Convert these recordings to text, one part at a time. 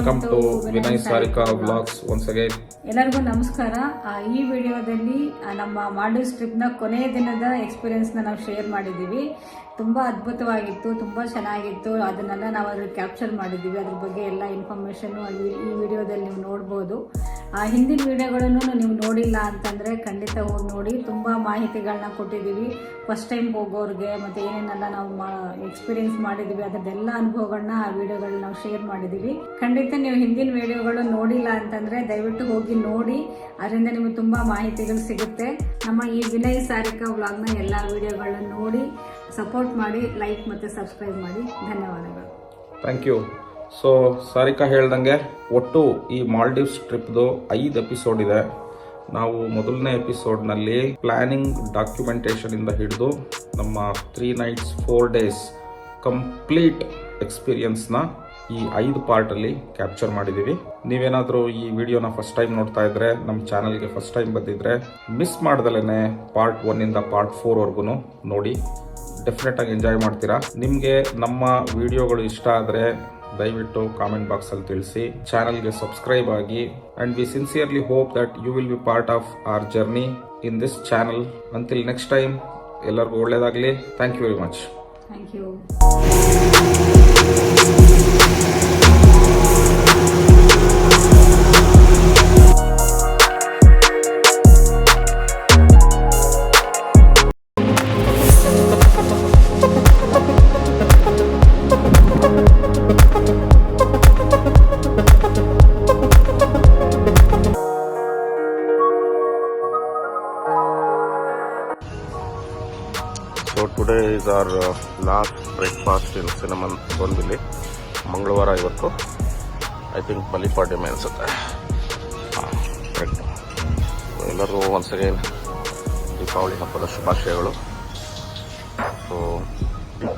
Welcome to Vinay Sarika vlogs once again. ಎಲ್ಲರಿಗೂ ನಮಸ್ಕಾರ. ಈ ವಿಡಿಯೋದಲ್ಲಿ ನಮ್ಮ ಮಾಲ್ಡೀವ್ಸ್ ಟ್ರಿಪ್ನ ಕೊನೆಯ ದಿನದ ಎಕ್ಸ್ಪೀರಿಯನ್ಸ್ನ ನಾವು ಶೇರ್ ಮಾಡಿದ್ದೀವಿ. ತುಂಬ ಅದ್ಭುತವಾಗಿತ್ತು, ತುಂಬ ಚೆನ್ನಾಗಿತ್ತು. ಅದನ್ನೆಲ್ಲ ನಾವು ಅದ್ರ ಕ್ಯಾಪ್ಚರ್ ಮಾಡಿದ್ದೀವಿ. ಅದ್ರ ಬಗ್ಗೆ ಎಲ್ಲ ಇನ್ಫಾರ್ಮೇಷನ್ನು ಈ ವಿಡಿಯೋದಲ್ಲಿ ನೀವು ನೋಡ್ಬೋದು. ಹಿಂದಿನ ವಿಡಿಯೋಗಳನ್ನು ನೀವು ನೋಡಿಲ್ಲ ಅಂತಂದರೆ ಖಂಡಿತ ಹೋಗಿ ನೋಡಿ. ತುಂಬ ಮಾಹಿತಿಗಳನ್ನ ಕೊಟ್ಟಿದ್ದೀವಿ ಫಸ್ಟ್ ಟೈಮ್ ಹೋಗೋರಿಗೆ, ಮತ್ತು ಏನೇನೆಲ್ಲ ನಾವು ಎಕ್ಸ್ಪೀರಿಯನ್ಸ್ ಮಾಡಿದ್ದೀವಿ ಅದರದ್ದೆಲ್ಲ ಅನುಭವಗಳನ್ನ ಆ ವಿಡಿಯೋಗಳನ್ನ ನಾವು ಶೇರ್ ಮಾಡಿದ್ದೀವಿ. ಖಂಡಿತ ನೀವು ಹಿಂದಿನ ವಿಡಿಯೋಗಳು ನೋಡಿಲ್ಲ ಅಂತಂದರೆ ದಯವಿಟ್ಟು ಹೋಗಿ ನೋಡಿ. ಅದರಿಂದ ನಿಮಗೆ ತುಂಬ ಮಾಹಿತಿಗಳು ಸಿಗುತ್ತೆ. ನಮ್ಮ ಈ ವಿನಯ್ ಸಾರಿಕಾ ವ್ಲಾಗ್ನ ಎಲ್ಲ ವಿಡಿಯೋಗಳನ್ನ ನೋಡಿ ಸಪೋರ್ಟ್ ಮಾಡಿ, ಲೈಕ್ ಮತ್ತು ಸಬ್ಸ್ಕ್ರೈಬ್ ಮಾಡಿ. ಧನ್ಯವಾದಗಳು. Thank you. ಸೊ ಸಾರಿಕಾ ಹೇಳ್ದಂಗೆ ಒಟ್ಟು ಈ ಮಾಲ್ಡೀವ್ಸ್ ಟ್ರಿಪ್ದು 5 ಎಪಿಸೋಡ್ ಇದೆ. ನಾವು ಮೊದಲನೇ ಎಪಿಸೋಡ್ನಲ್ಲಿ ಪ್ಲಾನಿಂಗ್ ಡಾಕ್ಯುಮೆಂಟೇಷನ್ ಇಂದ ಹಿಡಿದು ನಮ್ಮ 3 nights 4 days ಕಂಪ್ಲೀಟ್ ಎಕ್ಸ್ಪೀರಿಯನ್ಸ್ನ ಈ 5 ಪಾರ್ಟಲ್ಲಿ ಕ್ಯಾಪ್ಚರ್ ಮಾಡಿದ್ದೀವಿ. ನೀವೇನಾದರೂ ಈ ವಿಡಿಯೋನ ಫಸ್ಟ್ ಟೈಮ್ ನೋಡ್ತಾ ಇದ್ರೆ, ನಮ್ಮ ಚಾನಲ್ಗೆ ಫಸ್ಟ್ ಟೈಮ್ ಬಂದಿದ್ರೆ ಮಿಸ್ ಮಾಡ್ದಲೇ ಪಾರ್ಟ್ 1 ಇಂದ ಪಾರ್ಟ್ 4 ನೋಡಿ. ಡೆಫಿನೆಟಾಗಿ ಎಂಜಾಯ್ ಮಾಡ್ತೀರಾ. ನಿಮಗೆ ನಮ್ಮ ವಿಡಿಯೋಗಳು ಇಷ್ಟ ಆದರೆ ದಯವಿಟ್ಟು ಕಾಮೆಂಟ್ ಬಾಕ್ಸಲ್ಲಿ ತಿಳಿಸಿ. ಚಾನಲ್ಗೆ ಸಬ್ಸ್ಕ್ರೈಬ್ ಆಗಿ. And we sincerely hope that you will be part of our journey in this channel. Until next time, ಎಲ್ಲರಿಗೂ ಒಳ್ಳೆಯದಾಗಲಿ. Thank you very much. Thank you. So today is our last breakfast in Cinnamon Bonvilli. ಮಂಗಳವಾರ ಇವತ್ತು. I think ಬಲಿಪಾಡ್ಯಮೆ ಅನಿಸುತ್ತೆ. Correct. ಎಲ್ಲರಿಗೂ once again Deepavali ಹಬ್ಬದ ಶುಭಾಶಯಗಳು. So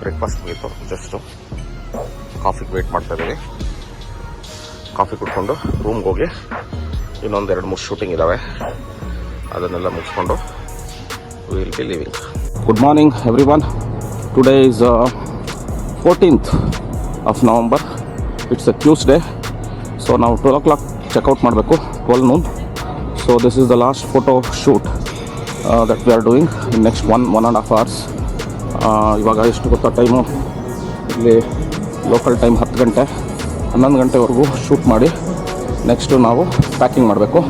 breakfast ಮುಗೀತು. Just ಕಾಫಿಗೆ ವೇಟ್ ಮಾಡ್ತಾ ಇದ್ದೀವಿ. ಕಾಫಿ ಕುಡ್ಕೊಂಡು ರೂಮ್ಗೆ ಹೋಗಿ ಇನ್ನೊಂದು 2-3 ಶೂಟಿಂಗ್ ಇದ್ದಾವೆ. ಅದನ್ನೆಲ್ಲ ಮುಗಿಸ್ಕೊಂಡು will be living. Good morning everyone. Today is 14th of November. It's a Tuesday. So now 12 o'clock checkout ಮಾಡಬೇಕು, 12 noon. So this is the last photo shoot that we are doing in next 1.5 hours. ಇವಾಗ ಎಷ್ಟು ಗೊತ್ತಾ time? ಇಲ್ಲಿ local time 10 ಗಂಟೆ 11 ಗಂಟೆವರೆಗೂ shoot ಮಾಡಿ next ನಾವು packing ಮಾಡಬೇಕು.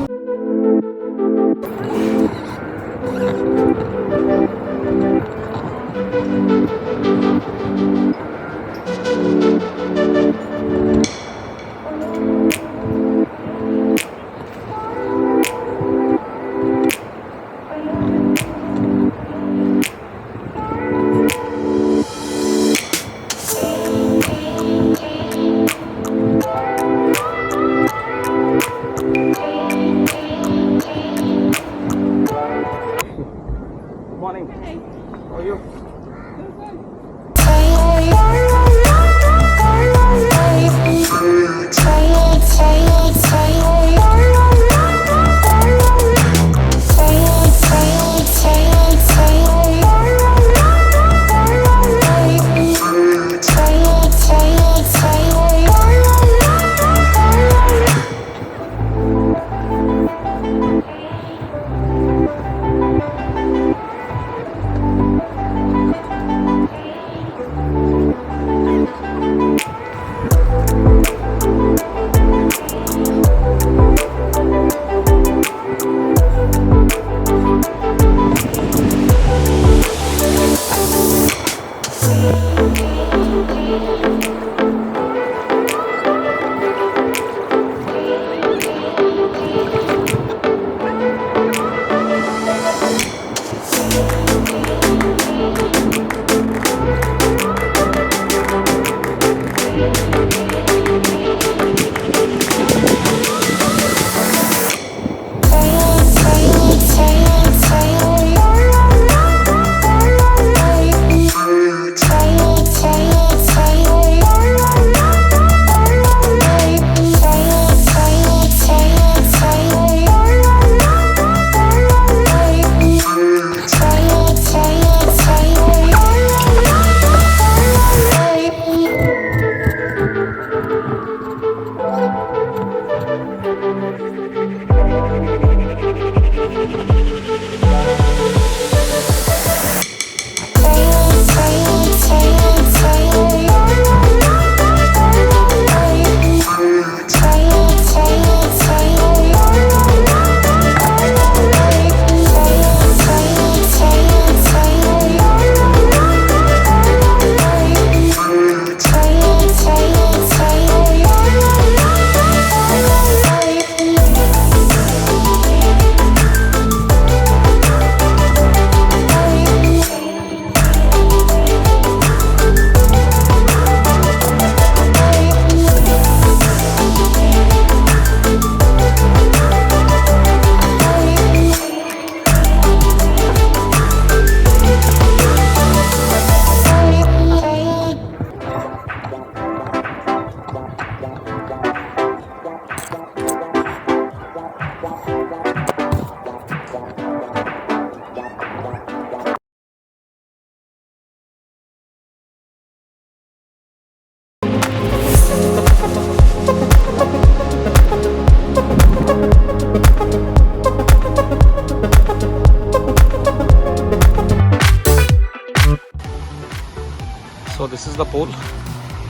The pool,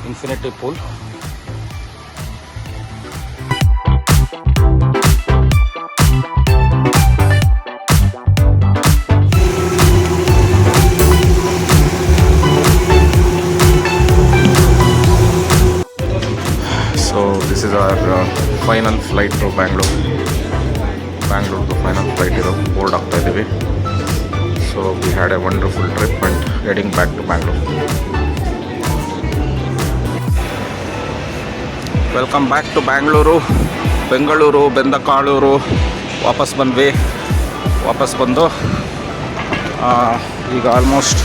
infinity pool. So this is our final flight to Bangalore. ಬ್ಯಾಂಗ್ಳೂರ್ದು ಫೈನಲ್ ಫ್ಲೈಟ್ ಇರೋ ಬೋರ್ಡ್ ಆಗ್ತಾ ಇದ್ದೀವಿ. So we had a wonderful trip and heading back to Bangalore. Welcome back to Bangalore. Bengaluru Bendakaluru ವಾಪಸ್ ಬಂದು ಈಗ ಆಲ್ಮೋಸ್ಟ್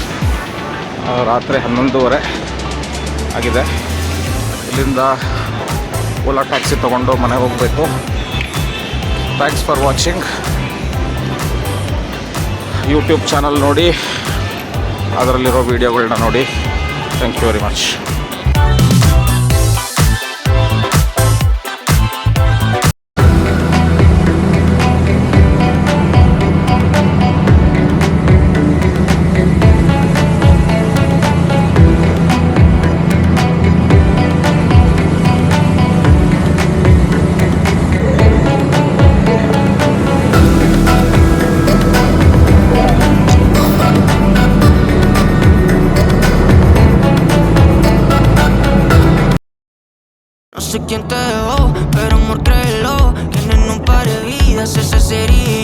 ರಾತ್ರಿ 11:30 ಆಗಿದೆ. ಇಲ್ಲಿಂದ ಓಲಾ ಟ್ಯಾಕ್ಸಿ ತೊಗೊಂಡು ಮನೆಗೆ ಹೋಗಬೇಕು. Thanks for watching. YouTube channel ನೋಡಿ, ಅದರಲ್ಲಿರೋ ವೀಡಿಯೋಗಳನ್ನ ನೋಡಿ. Thank you very much. No sé quién te dejó, pero amor créelo, que en un par de vidas ese sería